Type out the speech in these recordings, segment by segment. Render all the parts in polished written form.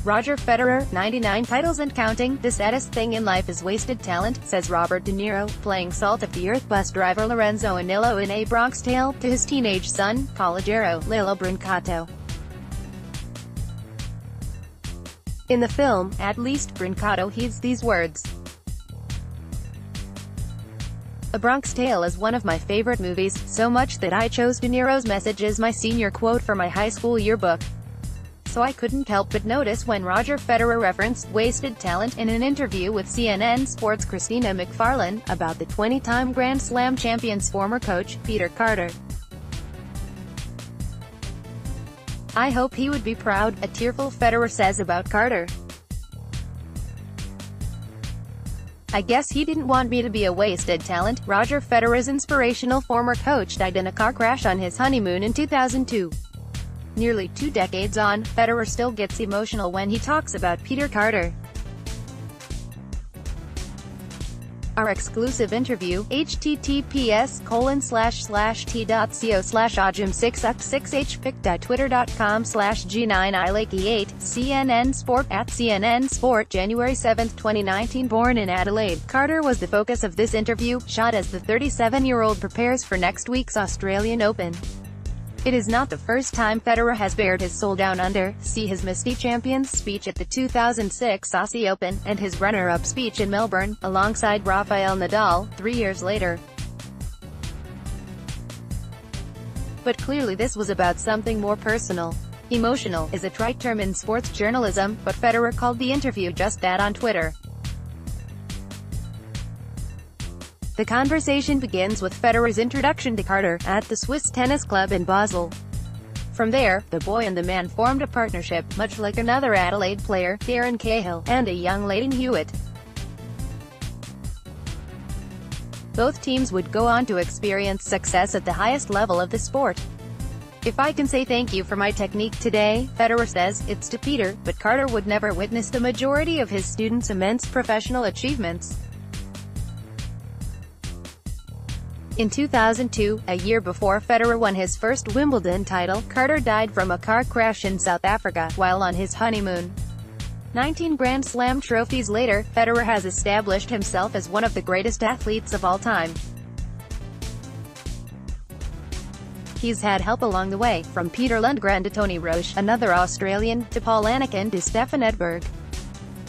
Roger Federer, 99 titles and counting, the saddest thing in life is wasted talent, says Robert De Niro, playing salt-of-the-earth bus driver Lorenzo Anello in A Bronx Tale, to his teenage son, Calogero, Lillo Brancato. In the film, at least, Brancato heeds these words. A Bronx Tale is one of my favorite movies, so much that I chose De Niro's message as my senior quote for my high school yearbook. So I couldn't help but notice when Roger Federer referenced wasted talent in an interview with CNN Sports' Christina McFarlane, about the 20-time Grand Slam champion's former coach, Peter Carter. I hope he would be proud, a tearful Federer says about Carter. I guess he didn't want me to be a wasted talent. Roger Federer's inspirational former coach died in a car crash on his honeymoon in 2002. Nearly 2 decades on, Federer still gets emotional when he talks about Peter Carter. Our exclusive interview, https://t.co/ajim6up6hpic.twitter.com/g9ilakey8, CNN Sport, @CNN Sport, January 7, 2019. Born in Adelaide, Carter was the focus of this interview, shot as the 37-year-old prepares for next week's Australian Open. It is not the first time Federer has bared his soul down under. See his Misty Champions speech at the 2006 Aussie Open, and his runner-up speech in Melbourne, alongside Rafael Nadal, 3 years later. But clearly this was about something more personal. Emotional is a trite term in sports journalism, but Federer called the interview just that on Twitter. The conversation begins with Federer's introduction to Carter, at the Swiss tennis club in Basel. From there, the boy and the man formed a partnership, much like another Adelaide player, Darren Cahill, and a young Leighton Hewitt. Both teams would go on to experience success at the highest level of the sport. If I can say thank you for my technique today, Federer says, it's to Peter, but Carter would never witness the majority of his students' immense professional achievements. In 2002, a year before Federer won his first Wimbledon title, Carter died from a car crash in South Africa, while on his honeymoon. 19 Grand Slam trophies later, Federer has established himself as one of the greatest athletes of all time. He's had help along the way, from Peter Lundgren to Tony Roche, another Australian, to Paul Anakin to Stefan Edberg.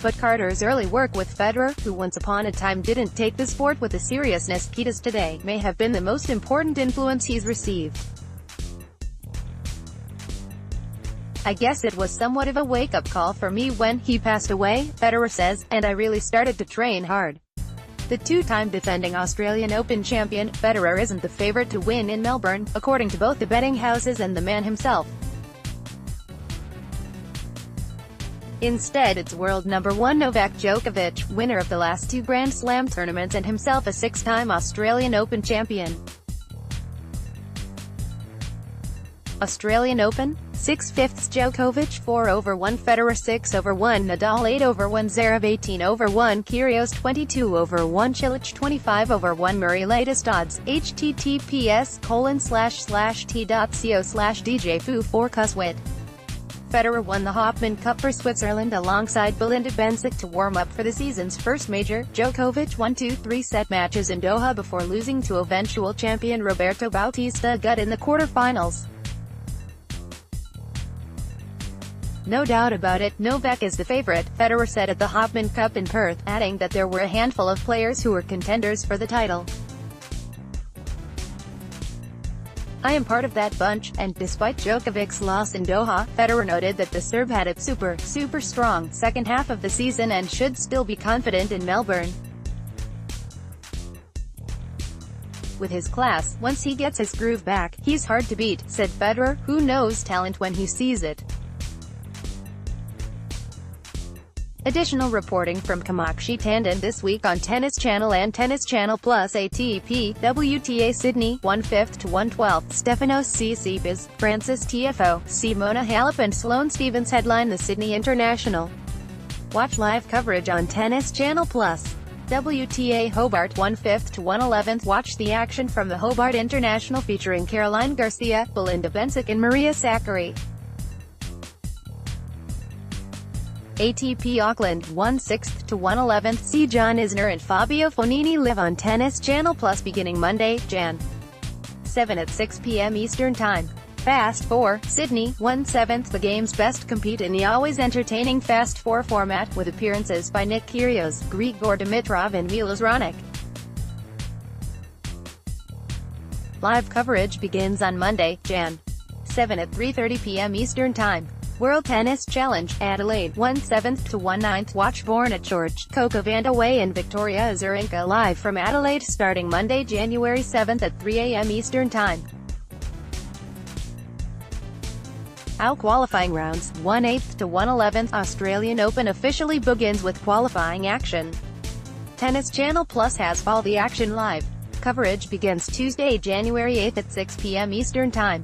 But Carter's early work with Federer, who once upon a time didn't take the sport with the seriousness he does today, may have been the most important influence he's received. I guess it was somewhat of a wake-up call for me when he passed away, Federer says, and I really started to train hard. The 2-time defending Australian Open champion, Federer isn't the favorite to win in Melbourne, according to both the betting houses and the man himself. Instead, it's world number 1 Novak Djokovic, winner of the last 2 Grand Slam tournaments and himself a 6-time Australian Open champion. Australian Open? 6/5 Djokovic 4/1 Federer 6/1 Nadal 8/1 Zverev 18/1 Kyrgios 22/1 Cilic 25/1 Murray. Latest odds, https://t.co/djfu4cuswit. Federer won the Hopman Cup for Switzerland alongside Belinda Bencic to warm up for the season's first major. Djokovic won 2 3-set matches in Doha before losing to eventual champion Roberto Bautista Agut in the quarterfinals. No doubt about it, Novak is the favorite, Federer said at the Hopman Cup in Perth, adding that there were a handful of players who were contenders for the title. I am part of that bunch, and despite Djokovic's loss in Doha, Federer noted that the Serb had a super strong second half of the season and should still be confident in Melbourne. With his class, once he gets his groove back, he's hard to beat, said Federer, who knows talent when he sees it. Additional reporting from Kamakshi Tandon this week on Tennis Channel and Tennis Channel Plus. ATP, WTA Sydney, 1/5 to 1/12. Stefanos Tsitsipas, Francis Tiafoe, Simona Halep and Sloane Stephens headline the Sydney International. Watch live coverage on Tennis Channel Plus. WTA Hobart, 1/5 to 1/11. Watch the action from the Hobart International featuring Caroline Garcia, Belinda Bencic and Maria Sakkari. ATP Auckland, 1/6 to 1/11. See John Isner and Fabio Fognini live on Tennis Channel Plus beginning Monday, Jan. 7 at 6 p.m. Eastern Time. Fast 4, Sydney, 1/7. The games best compete in the always entertaining Fast 4 format, with appearances by Nick Kyrgios, Grigor Dimitrov and Milos Raonic. Live coverage begins on Monday, Jan. 7 at 3:30 p.m. Eastern Time. World Tennis Challenge, Adelaide, 1/7 to 1/9. Watch Born at George, Coco Vandeweghe and Victoria Azarenka live from Adelaide starting Monday, January 7 at 3 a.m. Eastern Time. How qualifying rounds, 1/8 to 1/11. Australian Open officially begins with qualifying action. Tennis Channel Plus has all the action live. Coverage begins Tuesday, January 8 at 6 p.m. Eastern Time.